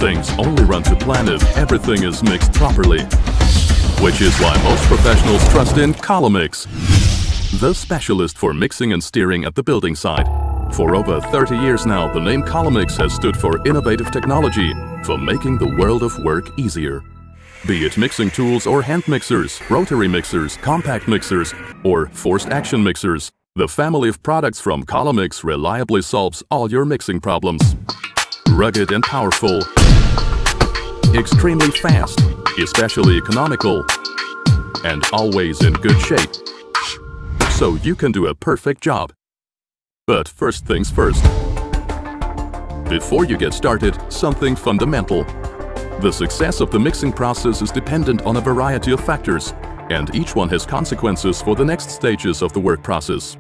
Things only run to plan if everything is mixed properly. Which is why most professionals trust in Collomix, the specialist for mixing and steering at the building site. For over 30 years now, the name Collomix has stood for innovative technology for making the world of work easier. Be it mixing tools or hand mixers, rotary mixers, compact mixers, or forced action mixers, the family of products from Collomix reliably solves all your mixing problems. Rugged and powerful, extremely fast, especially economical, and always in good shape. So you can do a perfect job. But first things first. Before you get started, something fundamental. The success of the mixing process is dependent on a variety of factors, and each one has consequences for the next stages of the work process.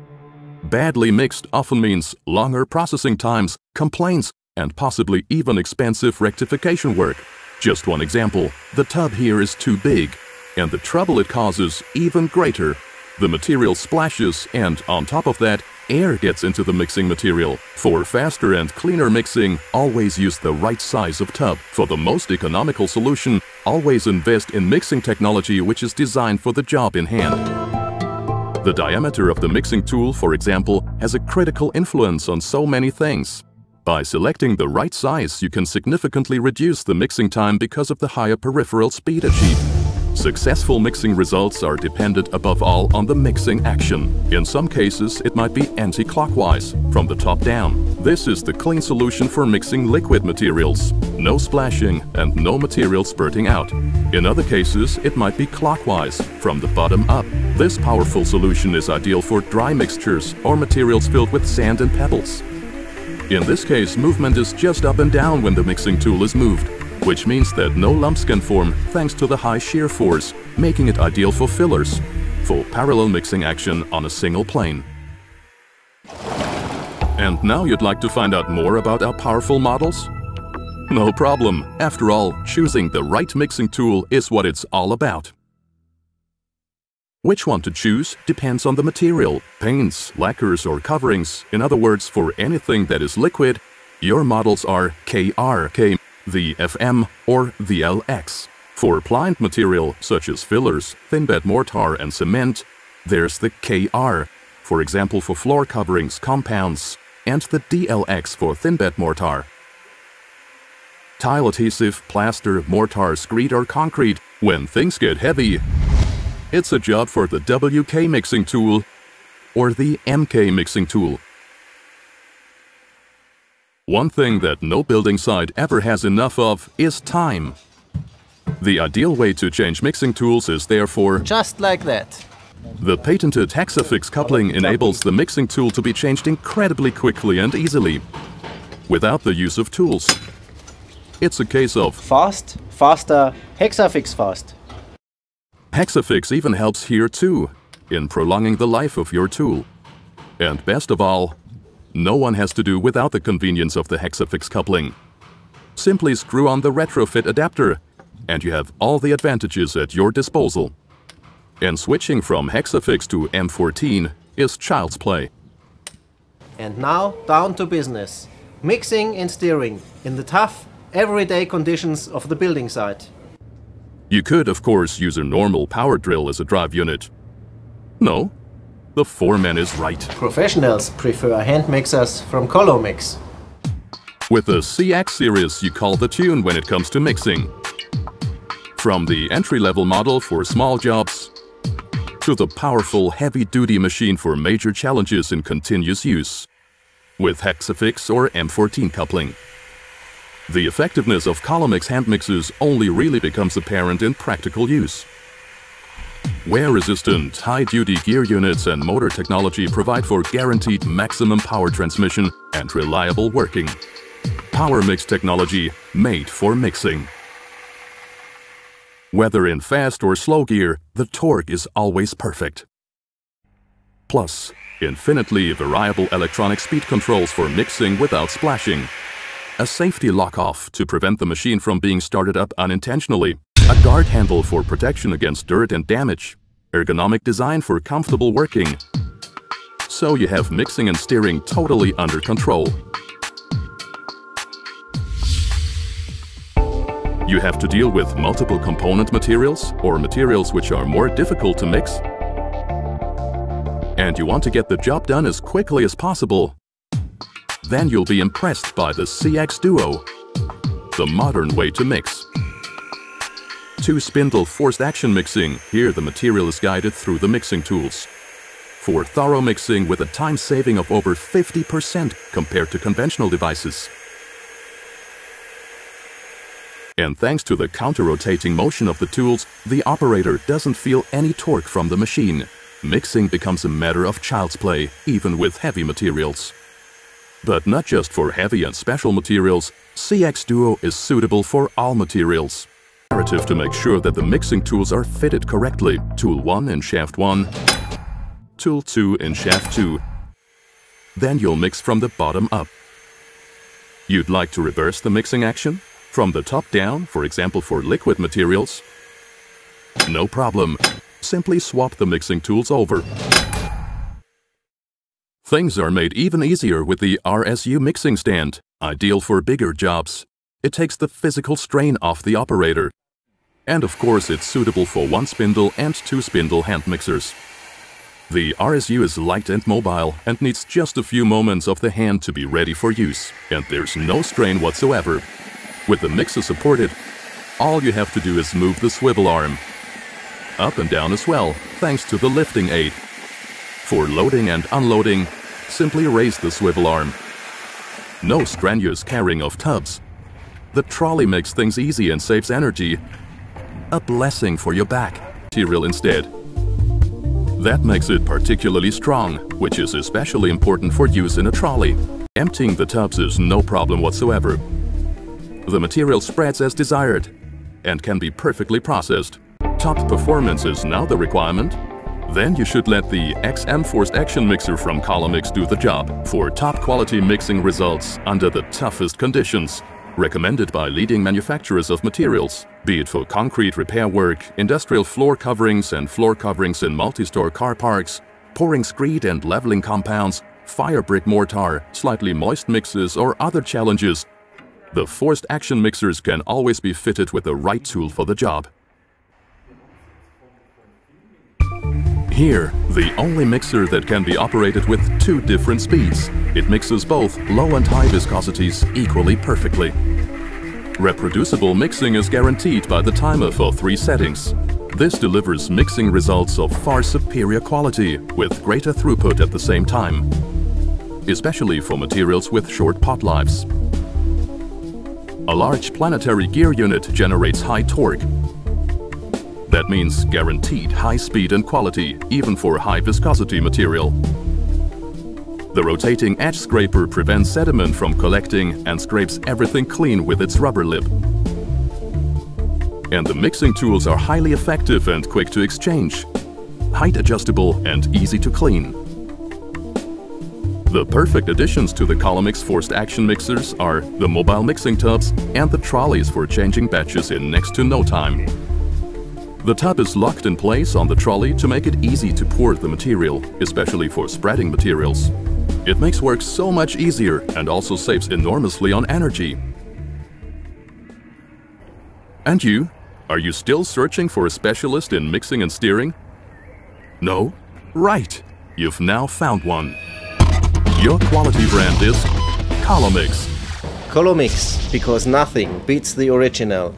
Badly mixed often means longer processing times, complaints, and possibly even expensive rectification work. Just one example, the tub here is too big, and the trouble it causes even greater. The material splashes, and on top of that, air gets into the mixing material. For faster and cleaner mixing, always use the right size of tub. For the most economical solution, always invest in mixing technology which is designed for the job in hand. The diameter of the mixing tool, for example, has a critical influence on so many things. By selecting the right size, you can significantly reduce the mixing time because of the higher peripheral speed achieved. Successful mixing results are dependent above all on the mixing action. In some cases, it might be anti-clockwise, from the top down. This is the clean solution for mixing liquid materials. No splashing and no material spurting out. In other cases, it might be clockwise, from the bottom up. This powerful solution is ideal for dry mixtures or materials filled with sand and pebbles. In this case, movement is just up and down when the mixing tool is moved, which means that no lumps can form thanks to the high shear force, making it ideal for fillers, for parallel mixing action on a single plane. And now you'd like to find out more about our powerful models? No problem. After all, choosing the right mixing tool is what it's all about. Which one to choose depends on the material, paints, lacquers or coverings. In other words, for anything that is liquid, your models are KR, the FM or the LX. For pliant material such as fillers, thin bed mortar and cement, there's the KR, for example for floor coverings, compounds, and the DLX for thin bed mortar. Tile adhesive, plaster, mortar, screed or concrete. When things get heavy, it's a job for the WK mixing tool or the MK mixing tool. One thing that no building site ever has enough of is time. The ideal way to change mixing tools is therefore just like that. The patented Hexafix coupling enables the mixing tool to be changed incredibly quickly and easily, without the use of tools. It's a case of fast, faster, Hexafix fast. Hexafix even helps here too, in prolonging the life of your tool. And best of all, no one has to do without the convenience of the Hexafix coupling. Simply screw on the retrofit adapter, and you have all the advantages at your disposal. And switching from Hexafix to M14 is child's play. And now down to business. Mixing and steering in the tough, everyday conditions of the building site. You could, of course, use a normal power drill as a drive unit. No, the foreman is right. Professionals prefer hand mixers from Collomix. With the CX series, you call the tune when it comes to mixing. From the entry-level model for small jobs to the powerful heavy-duty machine for major challenges in continuous use, with Hexafix or M14 coupling. The effectiveness of Collomix hand mixers only really becomes apparent in practical use. Wear-resistant, high-duty gear units and motor technology provide for guaranteed maximum power transmission and reliable working. Power mix technology made for mixing. Whether in fast or slow gear, the torque is always perfect. Plus, infinitely variable electronic speed controls for mixing without splashing. A safety lock-off to prevent the machine from being started up unintentionally. A guard handle for protection against dirt and damage. Ergonomic design for comfortable working. So you have mixing and steering totally under control. You have to deal with multiple component materials or materials which are more difficult to mix, and you want to get the job done as quickly as possible. Then you'll be impressed by the CX Duo, the modern way to mix. Two-spindle forced action mixing. Here the material is guided through the mixing tools. For thorough mixing with a time saving of over 50% compared to conventional devices. And thanks to the counter-rotating motion of the tools, the operator doesn't feel any torque from the machine. Mixing becomes a matter of child's play, even with heavy materials. But not just for heavy and special materials, CX Duo is suitable for all materials. Imperative to make sure that the mixing tools are fitted correctly. Tool 1 in shaft 1, Tool 2 in shaft 2. Then you'll mix from the bottom up. You'd like to reverse the mixing action? From the top down, for example for liquid materials? No problem. Simply swap the mixing tools over. Things are made even easier with the RSU mixing stand, ideal for bigger jobs. It takes the physical strain off the operator. And of course it's suitable for one-spindle and two-spindle hand mixers. The RSU is light and mobile and needs just a few moments of the hand to be ready for use, and there's no strain whatsoever. With the mixer supported, all you have to do is move the swivel arm. Up and down as well, thanks to the lifting aid. For loading and unloading, simply raise the swivel arm. No strenuous carrying of tubs. The trolley makes things easy and saves energy. A blessing for your back. Material instead. That makes it particularly strong, which is especially important for use in a trolley. Emptying the tubs is no problem whatsoever. The material spreads as desired and can be perfectly processed. Top performance is now the requirement. Then you should let the XM Forced Action Mixer from Collomix do the job for top quality mixing results under the toughest conditions. Recommended by leading manufacturers of materials, be it for concrete repair work, industrial floor coverings and floor coverings in multi-store car parks, pouring screed and leveling compounds, fire brick mortar, slightly moist mixes or other challenges. The forced action mixers can always be fitted with the right tool for the job. Here, the only mixer that can be operated with two different speeds. It mixes both low and high viscosities equally perfectly. Reproducible mixing is guaranteed by the timer for 3 settings. This delivers mixing results of far superior quality with greater throughput at the same time, especially for materials with short pot lives. A large planetary gear unit generates high torque. That means guaranteed high speed and quality, even for high viscosity material. The rotating edge scraper prevents sediment from collecting and scrapes everything clean with its rubber lip. And the mixing tools are highly effective and quick to exchange, height adjustable and easy to clean. The perfect additions to the Collomix forced action mixers are the mobile mixing tubs and the trolleys for changing batches in next to no time. The tub is locked in place on the trolley to make it easy to pour the material, especially for spreading materials. It makes work so much easier and also saves enormously on energy. And you? Are you still searching for a specialist in mixing and steering? No? Right! You've now found one. Your quality brand is Collomix. Collomix, because nothing beats the original.